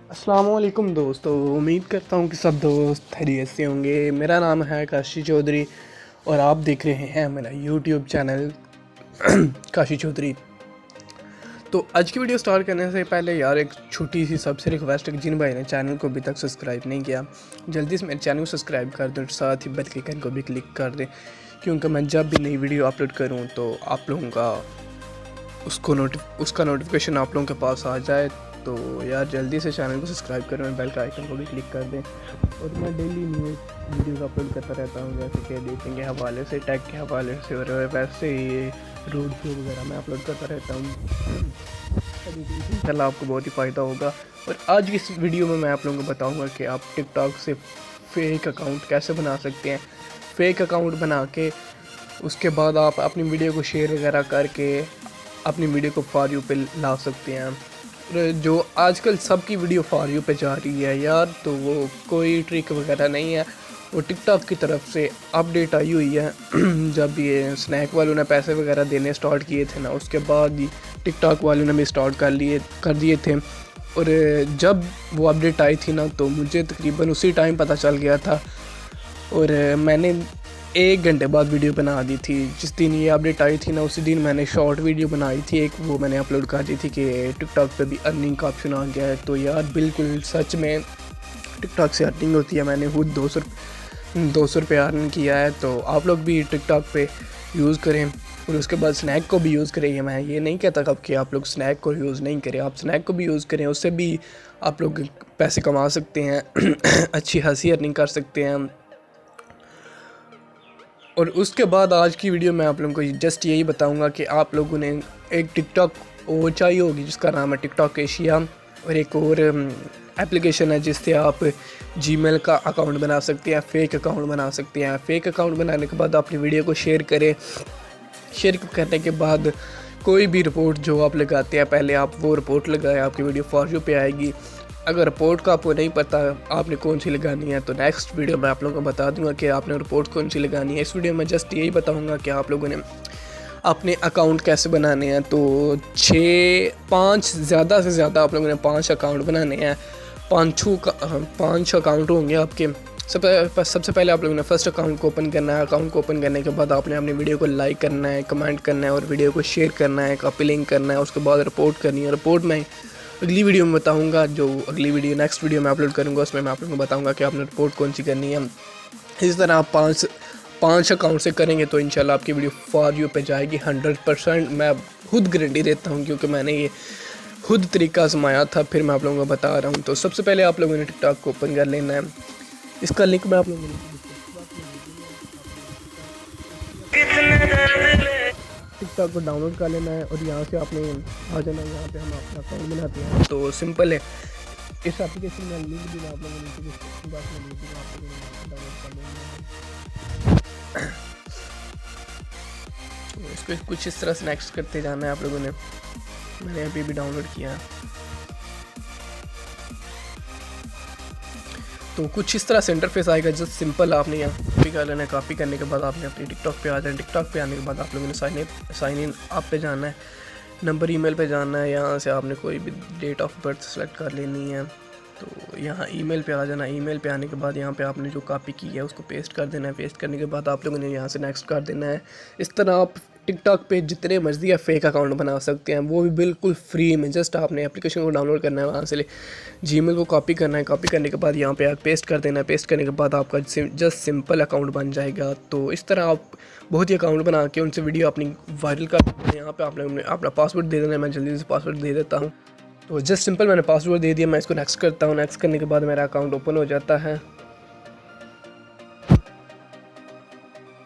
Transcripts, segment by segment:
अस्सलामुअलैकुम दोस्तों, उम्मीद करता हूँ कि सब दोस्त खैरियत से होंगे। मेरा नाम है काशी चौधरी और आप देख रहे हैं मेरा यूट्यूब चैनल काशी चौधरी। तो आज की वीडियो स्टार्ट करने से पहले यार एक छोटी सी सबसे रिक्वेस्ट है कि जिन भाई ने चैनल को अभी तक सब्सक्राइब नहीं किया, जल्दी से मेरे चैनल को सब्सक्राइब कर दें और साथ ही बेल के आइकन को भी क्लिक कर दें, क्योंकि मैं जब भी नई वीडियो अपलोड करूँ तो आप लोगों का उसका नोटिफिकेशन आप लोगों के पास आ जाए। तो यार जल्दी से चैनल को सब्सक्राइब करें और बेल का आइकन को भी क्लिक कर दें। और मैं डेली न्यूज़ वीडियोज़ अपलोड करता रहता हूँ, जैसे कि डेटिंग के हवाले से, टैग के हवाले से, और वैसे ही रोड शो वगैरह मैं अपलोड करता रहता हूँ। इंशाल्लाह आपको बहुत ही फ़ायदा होगा। और आज की इस वीडियो में मैं आप लोगों को बताऊँगा कि आप टिकटॉक से फेक अकाउंट कैसे बना सकते हैं। फेक अकाउंट बना के उसके बाद आप अपनी वीडियो को शेयर वगैरह करके अपनी वीडियो को फॉर यू पे ला सकते हैं। जो आजकल सबकी वीडियो फॉर यू पे जा रही है यार, तो वो कोई ट्रिक वगैरह नहीं है, वो टिकटॉक की तरफ से अपडेट आई हुई है। जब ये स्नैक वालों ने पैसे वगैरह देने स्टार्ट किए थे ना, उसके बाद ही टिकटॉक वालों ने भी स्टार्ट कर दिए थे। और जब वो अपडेट आई थी ना, तो मुझे तकरीबन उसी टाइम पता चल गया था और मैंने 1 घंटे बाद वीडियो बना दी थी। जिस दिन ये अपडेट आई थी ना, उसी दिन मैंने शॉर्ट वीडियो बनाई थी एक, वो मैंने अपलोड कर दी थी कि टिकटॉक पे भी अर्निंग का ऑप्शन आ गया है। तो यार बिल्कुल सच में टिकटॉक से अर्निंग होती है। मैंने खुद 200 रुपये अर्न किया है। तो आप लोग भी टिकटॉक पे यूज़ करें और उसके बाद स्नैक को भी यूज़ करें। मैं ये नहीं कहता कब कि आप लोग स्नैक को यूज़ नहीं करें, आप स्नैक को भी यूज़ करें, उससे भी आप लोग पैसे कमा सकते हैं। अच्छी खासी अर्निंग कर सकते हैं। और उसके बाद आज की वीडियो में आप लोगों को जस्ट यही बताऊंगा कि आप लोगों ने एक टिकटॉक और चाहिए होगी जिसका नाम है टिकटॉक एशिया, और एक और एप्लीकेशन है जिससे आप जीमेल का अकाउंट बना सकते हैं, फेक अकाउंट बना सकते हैं। फेक अकाउंट बनाने के बाद अपनी वीडियो को शेयर करें। शेयर करने के बाद कोई भी रिपोर्ट जो आप लगाते हैं, पहले आप वो रिपोर्ट लगाएं, आपकी वीडियो फॉर यू पे आएगी। अगर रिपोर्ट का आपको नहीं पता आपने कौन सी लगानी है, तो नेक्स्ट वीडियो में आप लोगों को बता दूंगा कि आपने रिपोर्ट कौन सी लगानी है। इस वीडियो में जस्ट यही बताऊंगा कि आप लोगों ने अपने अकाउंट कैसे बनाने हैं। तो 5 ज़्यादा से ज़्यादा आप लोगों ने 5 अकाउंट बनाने हैं। 5 अकाउंट होंगे आपके। सबसे पहले आप लोगों ने फर्स्ट अकाउंट को ओपन करना है। अकाउंट को ओपन करने के बाद आपने अपनी वीडियो को लाइक करना है, कमेंट करना है और वीडियो को शेयर करना है, कॉपी लिंक करना है। उसके बाद रिपोर्ट करनी है। रिपोर्ट में अगली वीडियो में बताऊंगा, जो अगली वीडियो नेक्स्ट वीडियो में अपलोड करूंगा उसमें मैं आप लोगों को बताऊंगा कि आपने रिपोर्ट कौन सी करनी है। इस तरह आप 5 अकाउंट से करेंगे तो इंशाल्लाह आपकी वीडियो फॉर यू पे जाएगी 100%। मैं खुद गारंटी देता हूं, क्योंकि मैंने ये खुद तरीका आजमाया था, फिर मैं आप लोगों को बता रहा हूं। तो सबसे पहले आप लोगों ने टिकटॉक को ओपन कर लेना है। इसका लिंक मैं आप लोगों को टिकटॉक को डाउनलोड कर लेना है और यहाँ से आपने आ जाना है। यहाँ पे हम अपना अकाउंट बनाते हैं, तो सिंपल है। इस एप्लीकेशन में लिंक भी मैं आप लोगों को डाउनलोड कर लेंगे। तो इसको कुछ इस तरह से नेक्स्ट करते जाना है आप लोगों ने। मैंने अभी भी डाउनलोड किया है। तो कुछ इस तरह से इंटरफेस आएगा। जस्ट सिंपल आपने यहाँ कॉपी कर लेना है। कॉपी करने के बाद आपने अपनी टिकटॉक पे आ जाना है। टिकटॉक पे आने के बाद आप लोगों ने साइन इन आप पे जाना है, नंबर ईमेल पे जाना है। यहाँ से आपने कोई भी डेट ऑफ बर्थ सेलेक्ट कर लेनी है। तो यहाँ ईमेल पे आ जाना। ईमेल पे आने के बाद यहाँ पे आपने जो कॉपी की है उसको पेस्ट कर देना है। पेस्ट करने के बाद आप लोगों ने यहाँ से नेक्स्ट कर देना है। इस तरह आप टिकटॉक पे जितने मर्जी आप फेक अकाउंट बना सकते हैं, वो भी बिल्कुल फ्री में। जस्ट आपने एप्लीकेशन को डाउनलोड करना है, वहाँ से जीमेल को कॉपी करना है। कॉपी करने के बाद यहाँ पे आप पेस्ट कर देना है। पेस्ट करने के बाद आपका जस्ट सिंपल अकाउंट बन जाएगा। तो इस तरह आप बहुत ही अकाउंट बना के उनसे वीडियो अपनी वायरल कर। यहाँ पे आप लोगों ने अपना पासवर्ड दे देना है। मैं जल्दी से पासवर्ड दे देता हूँ। तो जस्ट सिंपल मैंने पासवर्ड दे दिया। मैं इसको नेक्स्ट करता हूँ। नेक्स्ट करने के बाद मेरा अकाउंट ओपन हो जाता है।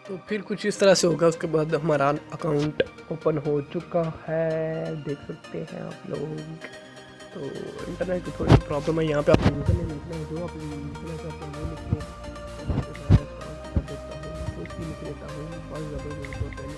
तो फिर कुछ इस तरह से होगा। उसके बाद हमारा अकाउंट ओपन हो चुका है, देख सकते हैं आप लोग। तो इंटरनेट की थोड़ी प्रॉब्लम है। यहाँ पे आप यूज़र नेम लिखना है, जो आप लिखना चाहते हैं वो लिखें। कुछ भी लिख लेता हूँ, बहुत ज़्यादा लिख लेता हूँ।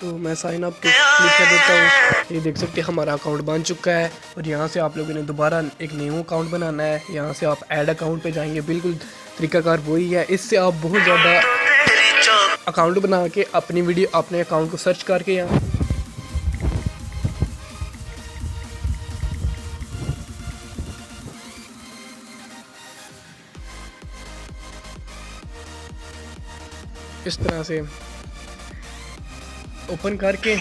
तो मैं साइन अप पे क्लिक कर देता हूँ। ये देख सकते हैं हमारा अकाउंट बन चुका है। और यहाँ से आप लोगों ने दोबारा एक न्यू अकाउंट बनाना है। यहाँ से आप ऐड अकाउंट पे जाएंगे। बिल्कुल तरीकाकार वही है। इससे आप बहुत ज़्यादा अकाउंट बना के अपनी वीडियो अपने अकाउंट को सर्च करके यहाँ इस तरह से ओपन करके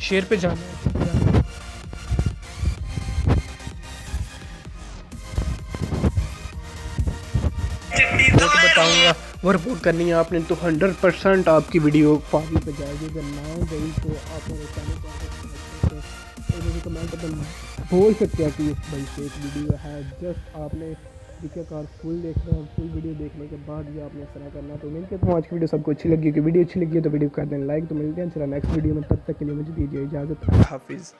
शेयर पे जाना है। वो तो बताऊंगा, वो रिपोर्ट करनी है आपने तो 100% आपकी वीडियो फाइल पे जाएगी। अगर ना गई तो आप मेरे चैनल पर मुझे कमेंट में बोल सकते हैं कि इस भाई से एक वीडियो है। जस्ट आपने तरीक़ाकार फुल देखना है। फुल वीडियो देखने के बाद भी आपने इस तरह करना। तो उम्मीद करता हूँ आज की वीडियो सबको अच्छी लगी। कि वीडियो अच्छी लगी है तो वीडियो कर दें लाइक। तो मिलते हैं चला नेक्स्ट वीडियो में, तब तक के लिए मुझे दीजिए इजाज़त। हाफिज़।